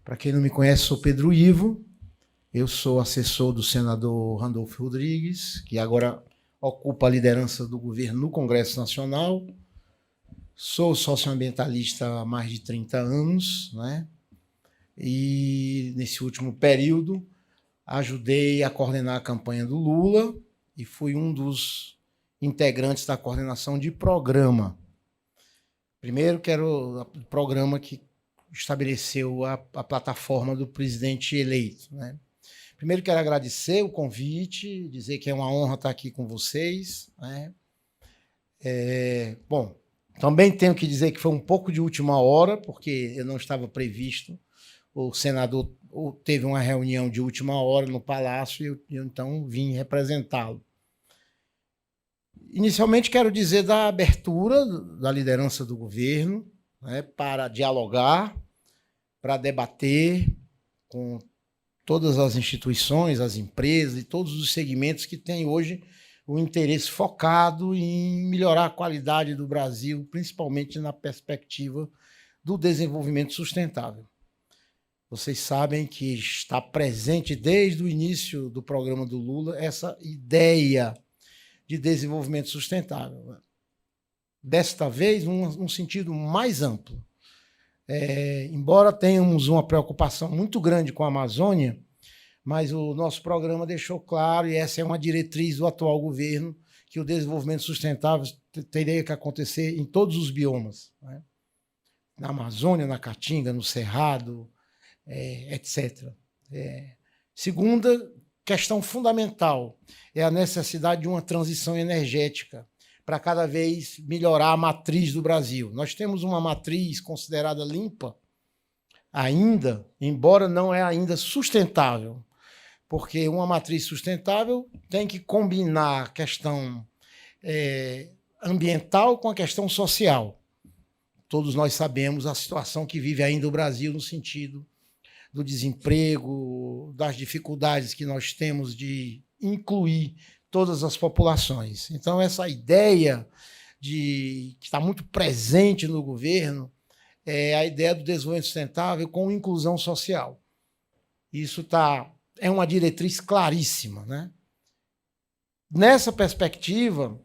Para quem não me conhece, sou Pedro Ivo, eu sou assessor do senador Randolfo Rodrigues, que agora ocupa a liderança do governo no Congresso Nacional. Sou socioambientalista há mais de 30 anos, né? E nesse último período ajudei a coordenar a campanha do Lula e fui um dos integrantes da coordenação de programa. Primeiro, quero o programa que estabeleceu a plataforma do presidente eleito, né? Primeiro, quero agradecer o convite, dizer que é uma honra estar aqui com vocês, né? Bom, também tenho que dizer que foi um pouco de última hora, porque eu não estava previsto. O senador teve uma reunião de última hora no Palácio e eu então vim representá-lo. Inicialmente, quero dizer da abertura da liderança do governo, né, para dialogar, para debater com todas as instituições, as empresas e todos os segmentos que têm hoje o interesse focado em melhorar a qualidade do Brasil, principalmente na perspectiva do desenvolvimento sustentável. Vocês sabem que está presente desde o início do programa do Lula essa ideia de desenvolvimento sustentável. Desta vez, um sentido mais amplo. Embora tenhamos uma preocupação muito grande com a Amazônia, mas o nosso programa deixou claro, e essa é uma diretriz do atual governo, que o desenvolvimento sustentável teria que acontecer em todos os biomas, né? Na Amazônia, na Caatinga, no Cerrado, etc. Segunda questão fundamental é a necessidade de uma transição energética para cada vez melhorar a matriz do Brasil. Nós temos uma matriz considerada limpa ainda, embora não é ainda sustentável, porque uma matriz sustentável tem que combinar a questão ambiental com a questão social. Todos nós sabemos a situação que vive ainda o Brasil no sentido do desemprego, das dificuldades que nós temos de incluir todas as populações. Então, essa ideia que está muito presente no governo é a ideia do desenvolvimento sustentável com inclusão social. Isso é uma diretriz claríssima, né? Nessa perspectiva,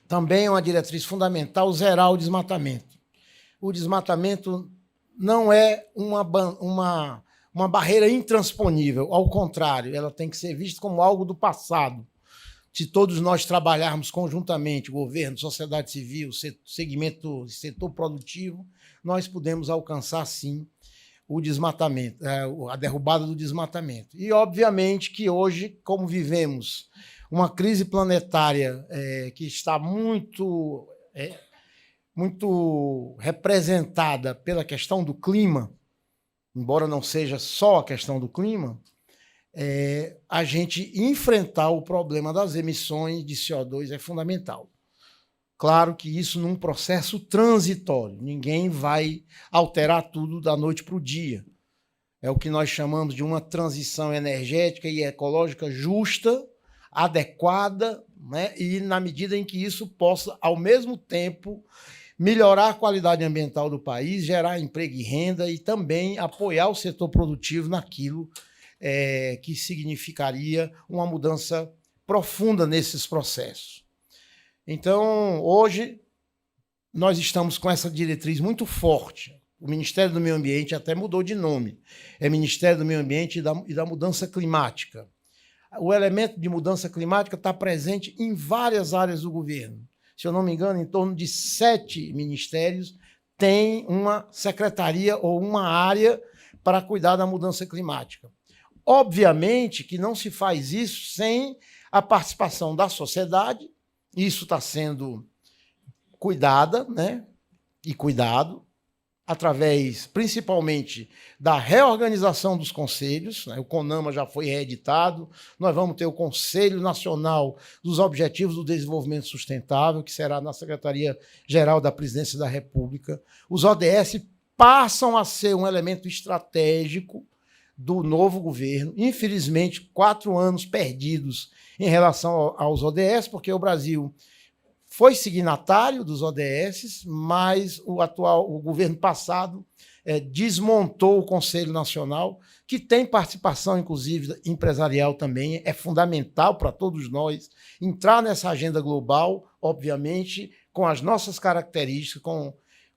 também é uma diretriz fundamental zerar o desmatamento. O desmatamento não é uma barreira intransponível, ao contrário, ela tem que ser vista como algo do passado. Se todos nós trabalharmos conjuntamente, governo, sociedade civil, setor produtivo, nós podemos alcançar, sim, o desmatamento, a derrubada do desmatamento. E, obviamente, que hoje, como vivemos uma crise planetária que está muito representada pela questão do clima, embora não seja só a questão do clima, a gente enfrentar o problema das emissões de CO2 é fundamental. Claro que isso num processo transitório, ninguém vai alterar tudo da noite para o dia. É o que nós chamamos de uma transição energética e ecológica justa, adequada, né? E na medida em que isso possa, ao mesmo tempo, melhorar a qualidade ambiental do país, gerar emprego e renda e também apoiar o setor produtivo naquilo que significaria uma mudança profunda nesses processos. Então, hoje, nós estamos com essa diretriz muito forte. O Ministério do Meio Ambiente até mudou de nome. É Ministério do Meio Ambiente e da Mudança Climática. O elemento de mudança climática está presente em várias áreas do governo. Se eu não me engano, em torno de 7 ministérios têm uma secretaria ou uma área para cuidar da mudança climática. Obviamente que não se faz isso sem a participação da sociedade. Isso está sendo cuidada, né? E cuidado, através, principalmente, da reorganização dos conselhos, né? O CONAMA já foi reeditado, nós vamos ter o Conselho Nacional dos Objetivos do Desenvolvimento Sustentável, que será na Secretaria-Geral da Presidência da República. Os ODS passam a ser um elemento estratégico do novo governo. Infelizmente, 4 anos perdidos em relação aos ODS, porque o Brasil foi signatário dos ODS, mas o governo passado desmontou o Conselho Nacional, que tem participação, inclusive, empresarial também, é fundamental para todos nós entrar nessa agenda global, obviamente, com as nossas características,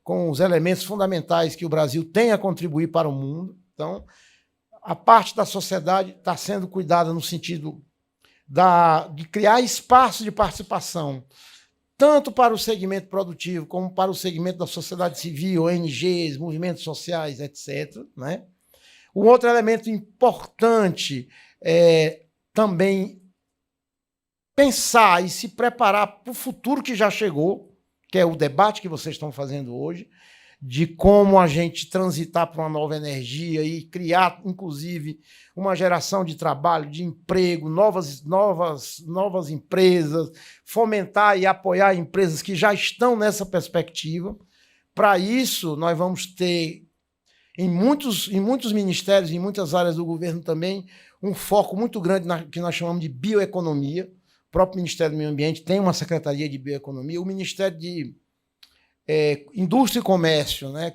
com os elementos fundamentais que o Brasil tem a contribuir para o mundo. Então, a parte da sociedade está sendo cuidada no sentido de criar espaço de participação, tanto para o segmento produtivo, como para o segmento da sociedade civil, ONGs, movimentos sociais, etc., né? Um outro elemento importante é também pensar e se preparar para o futuro que já chegou, que é o debate que vocês estão fazendo hoje, de como a gente transitar para uma nova energia e criar, inclusive, uma geração de trabalho, de emprego, novas empresas, fomentar e apoiar empresas que já estão nessa perspectiva. Para isso, nós vamos ter, em muitos ministérios, em muitas áreas do governo também, um foco muito grande que nós chamamos de bioeconomia. O próprio Ministério do Meio Ambiente tem uma secretaria de bioeconomia, o Ministério de Indústria e Comércio, né,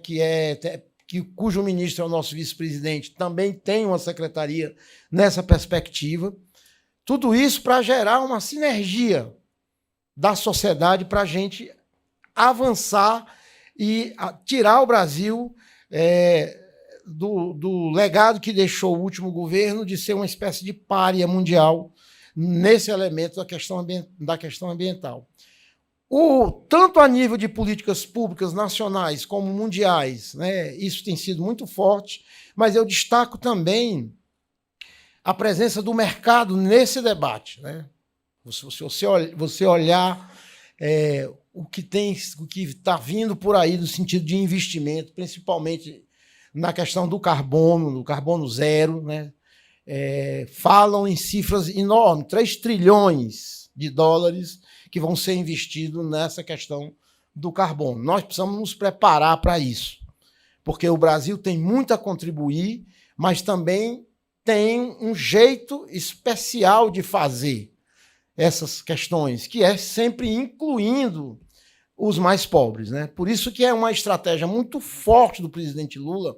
cujo ministro é o nosso vice-presidente, também tem uma secretaria nessa perspectiva. Tudo isso para gerar uma sinergia da sociedade para a gente avançar e tirar o Brasil do legado que deixou o último governo de ser uma espécie de pária mundial nesse elemento da questão ambiental. Tanto a nível de políticas públicas nacionais como mundiais, né, isso tem sido muito forte, mas eu destaco também a presença do mercado nesse debate, né? Se você olhar o que está vindo por aí no sentido de investimento, principalmente na questão do carbono zero, né? Falam em cifras enormes, 3 trilhões de dólares que vão ser investidos nessa questão do carbono. Nós precisamos nos preparar para isso, porque o Brasil tem muito a contribuir, mas também tem um jeito especial de fazer essas questões, que é sempre incluindo os mais pobres, né? Por isso que é uma estratégia muito forte do presidente Lula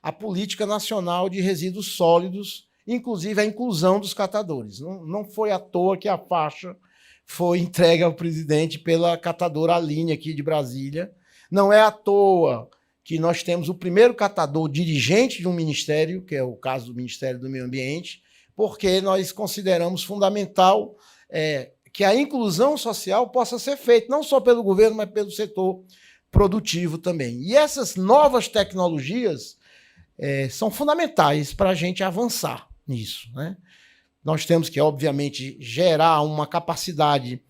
a política nacional de resíduos sólidos, inclusive a inclusão dos catadores. Não foi à toa que a faixa foi entregue ao presidente pela catadora Aline aqui de Brasília. Não é à toa que nós temos o primeiro catador dirigente de um ministério, que é o caso do Ministério do Meio Ambiente, porque nós consideramos fundamental que a inclusão social possa ser feita, não só pelo governo, mas pelo setor produtivo também. E essas novas tecnologias são fundamentais para a gente avançar nisso, né? Nós temos que, obviamente, gerar uma capacidade,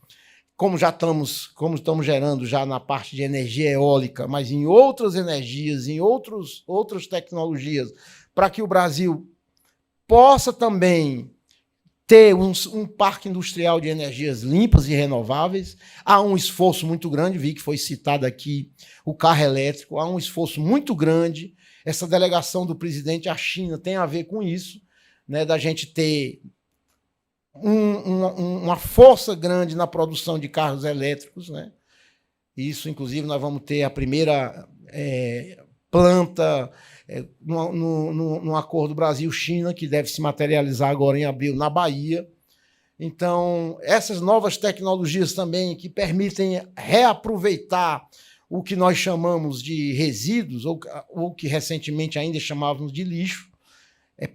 como estamos gerando já na parte de energia eólica, mas em outras energias, em outras tecnologias, para que o Brasil possa também ter um parque industrial de energias limpas e renováveis. Há um esforço muito grande, vi que foi citado aqui o carro elétrico, há um esforço muito grande. Essa delegação do presidente à China tem a ver com isso, né, da gente ter uma força grande na produção de carros elétricos, né? Isso, inclusive, nós vamos ter a primeira planta no acordo Brasil-China, que deve se materializar agora em abril na Bahia. Então, essas novas tecnologias também que permitem reaproveitar o que nós chamamos de resíduos, ou que recentemente ainda chamávamos de lixo,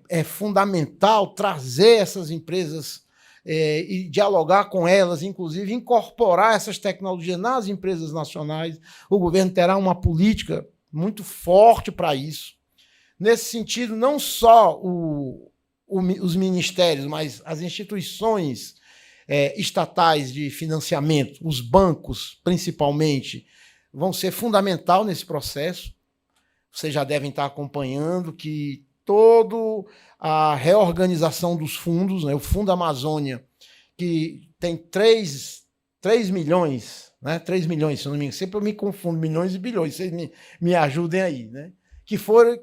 é fundamental trazer essas empresas e dialogar com elas, inclusive incorporar essas tecnologias nas empresas nacionais. O governo terá uma política muito forte para isso. Nesse sentido, não só os ministérios, mas as instituições estatais de financiamento, os bancos, principalmente, vão ser fundamental nesse processo. Vocês já devem estar acompanhando que toda a reorganização dos fundos, né, o Fundo Amazônia, que tem 3 milhões, né, 3 milhões, se eu não me engano, sempre eu me confundo, milhões e bilhões, vocês me ajudem aí, né, que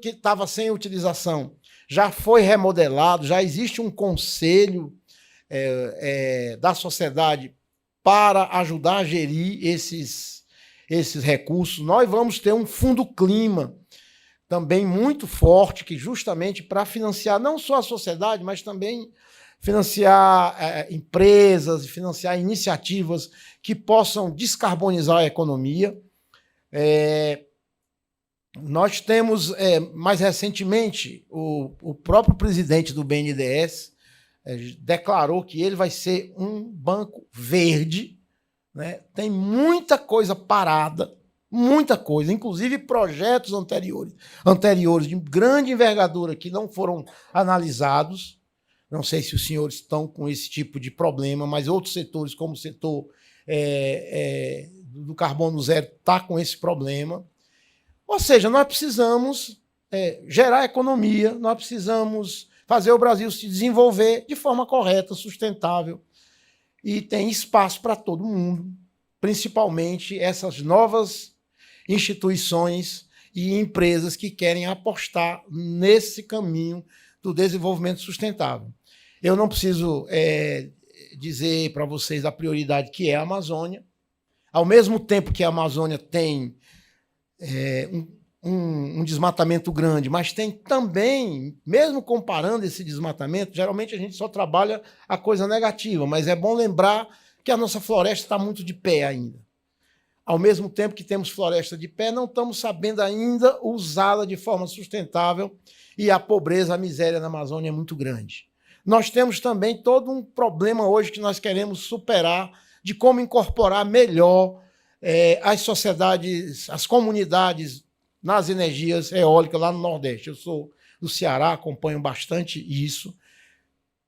estava sem utilização, já foi remodelado, já existe um conselho da sociedade para ajudar a gerir esses recursos. Nós vamos ter um fundo clima também muito forte, que justamente para financiar não só a sociedade, mas também financiar empresas, financiar iniciativas que possam descarbonizar a economia. Nós temos, mais recentemente, o próprio presidente do BNDES declarou que ele vai ser um banco verde, né? Tem muita coisa parada, muita coisa, inclusive projetos anteriores de grande envergadura que não foram analisados. Não sei se os senhores estão com esse tipo de problema, mas outros setores, como o setor do carbono zero, está com esse problema. Ou seja, nós precisamos gerar economia, nós precisamos fazer o Brasil se desenvolver de forma correta, sustentável, e tem espaço para todo mundo, principalmente essas novas instituições e empresas que querem apostar nesse caminho do desenvolvimento sustentável. Eu não preciso dizer para vocês a prioridade que é a Amazônia. Ao mesmo tempo que a Amazônia tem um desmatamento grande, mas tem também, mesmo comparando esse desmatamento, geralmente a gente só trabalha a coisa negativa, mas é bom lembrar que a nossa floresta está muito de pé ainda. Ao mesmo tempo que temos floresta de pé, não estamos sabendo ainda usá-la de forma sustentável e a pobreza, a miséria na Amazônia é muito grande. Nós temos também todo um problema hoje que nós queremos superar de como incorporar melhor as sociedades, as comunidades nas energias eólicas lá no Nordeste. Eu sou do Ceará, acompanho bastante isso.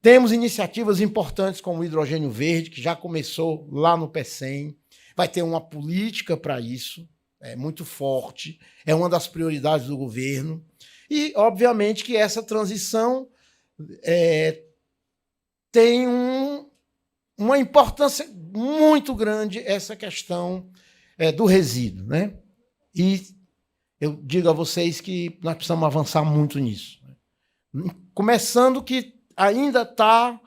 Temos iniciativas importantes como o hidrogênio verde, que já começou lá no PECEM. Vai ter uma política para isso, muito forte, é uma das prioridades do governo. E, obviamente, que essa transição tem uma importância muito grande, essa questão do resíduo, né? E eu digo a vocês que nós precisamos avançar muito nisso. Começando que ainda está,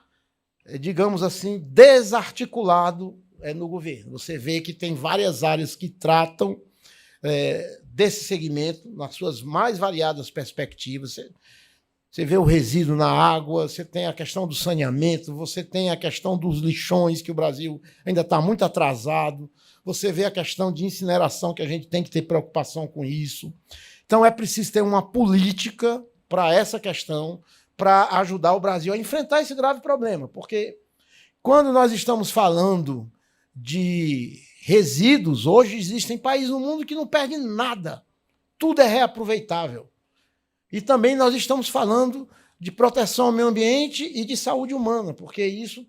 digamos assim, desarticulado no governo. Você vê que tem várias áreas que tratam desse segmento nas suas mais variadas perspectivas. Você vê o resíduo na água, você tem a questão do saneamento, você tem a questão dos lixões, que o Brasil ainda está muito atrasado, você vê a questão de incineração, que a gente tem que ter preocupação com isso. Então, é preciso ter uma política para essa questão, para ajudar o Brasil a enfrentar esse grave problema, porque quando nós estamos falando de resíduos, hoje existem países no mundo que não perdem nada, tudo é reaproveitável. E também nós estamos falando de proteção ao meio ambiente e de saúde humana, porque isso,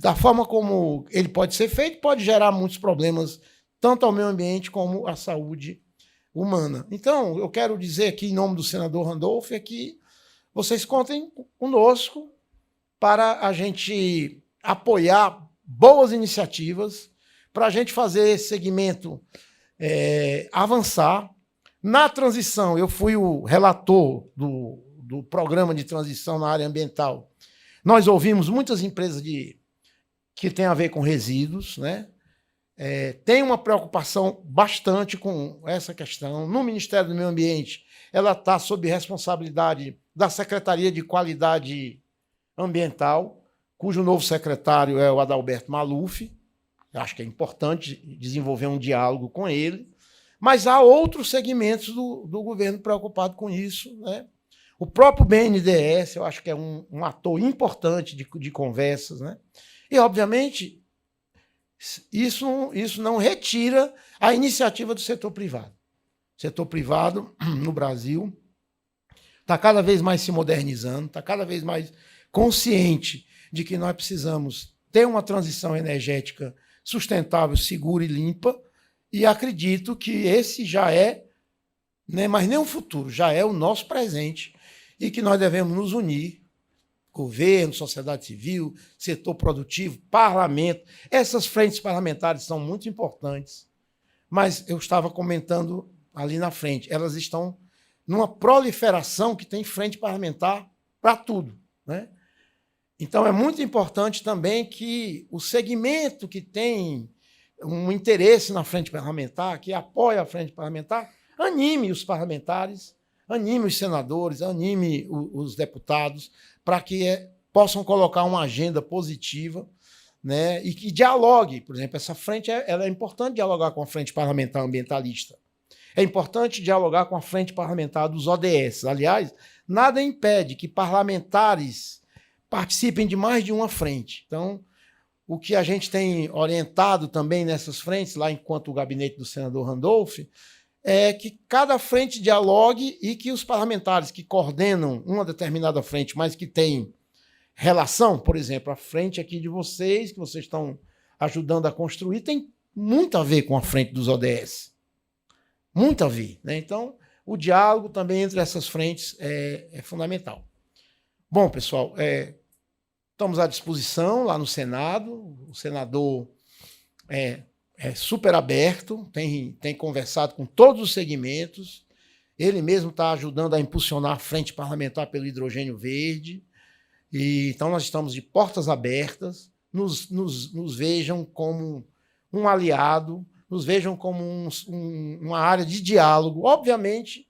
da forma como ele pode ser feito, pode gerar muitos problemas, tanto ao meio ambiente como à saúde humana. Então, eu quero dizer aqui, em nome do senador Randolph, que vocês contem conosco para a gente apoiar boas iniciativas, para a gente fazer esse segmento avançar. Na transição, eu fui o relator do programa de transição na área ambiental. Nós ouvimos muitas empresas que têm a ver com resíduos, né? Tem uma preocupação bastante com essa questão. No Ministério do Meio Ambiente, ela está sob responsabilidade da Secretaria de Qualidade Ambiental, cujo novo secretário é o Adalberto Maluf. Eu acho que é importante desenvolver um diálogo com ele. Mas há outros segmentos do governo preocupado com isso, né? O próprio BNDES, eu acho que é um ator importante de conversas, né? E, obviamente, isso não retira a iniciativa do setor privado. O setor privado, no Brasil, está cada vez mais se modernizando, está cada vez mais consciente de que nós precisamos ter uma transição energética sustentável, segura e limpa, e acredito que esse já mas nem o futuro, já é o nosso presente, e que nós devemos nos unir, governo, sociedade civil, setor produtivo, parlamento. Essas frentes parlamentares são muito importantes, mas eu estava comentando ali na frente, elas estão numa proliferação que tem frente parlamentar para tudo, né? Então, é muito importante também que o segmento que tem um interesse na frente parlamentar, que apoia a frente parlamentar, anime os parlamentares, anime os senadores, anime os deputados, para que possam colocar uma agenda positiva, né, e que dialogue. Por exemplo, essa frente ela é importante dialogar com a Frente Parlamentar Ambientalista. É importante dialogar com a Frente Parlamentar dos ODS. Aliás, nada impede que parlamentares participem de mais de uma frente. Então, o que a gente tem orientado também nessas frentes, lá enquanto o gabinete do senador Randolph, é que cada frente dialogue e que os parlamentares que coordenam uma determinada frente, mas que têm relação, por exemplo, a frente aqui de vocês, que vocês estão ajudando a construir, tem muito a ver com a frente dos ODS. Muito a ver, né? Então, o diálogo também entre essas frentes é fundamental. Bom, pessoal, estamos à disposição lá no Senado. O senador é super aberto, tem conversado com todos os segmentos. Ele mesmo está ajudando a impulsionar a Frente Parlamentar pelo Hidrogênio Verde. Então, nós estamos de portas abertas. Nos vejam como um aliado, nos vejam como uma área de diálogo. Obviamente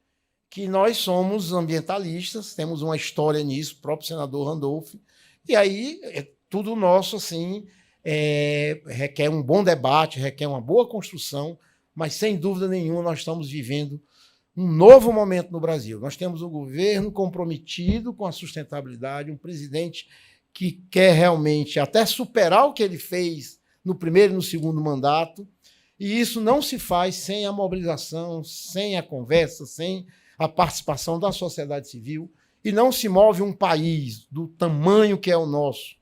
que nós somos ambientalistas, temos uma história nisso, o próprio senador Randolph, e aí tudo nosso assim, requer um bom debate, requer uma boa construção, mas sem dúvida nenhuma nós estamos vivendo um novo momento no Brasil. Nós temos um governo comprometido com a sustentabilidade, um presidente que quer realmente até superar o que ele fez no primeiro e no segundo mandato, e isso não se faz sem a mobilização, sem a conversa, sem a participação da sociedade civil, e não se move um país do tamanho que é o nosso,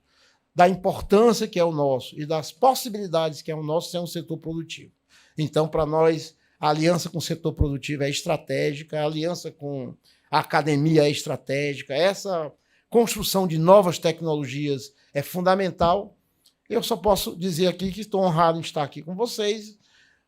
da importância que é o nosso e das possibilidades que é o nosso sem um setor produtivo. Então, para nós, a aliança com o setor produtivo é estratégica, a aliança com a academia é estratégica, essa construção de novas tecnologias é fundamental. Eu só posso dizer aqui que estou honrado em estar aqui com vocês.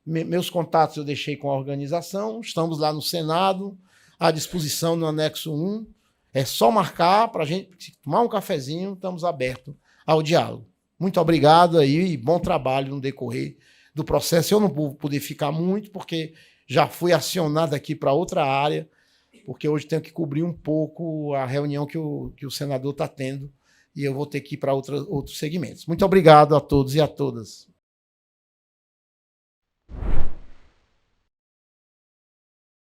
Meus contatos eu deixei com a organização, estamos lá no Senado, à disposição no anexo 1. É só marcar para a gente tomar um cafezinho, estamos abertos ao diálogo. Muito obrigado aí e bom trabalho no decorrer do processo. Eu não vou poder ficar muito, porque já fui acionado aqui para outra área, porque hoje tenho que cobrir um pouco a reunião que o senador está tendo, e eu vou ter que ir para outros segmentos. Muito obrigado a todos e a todas.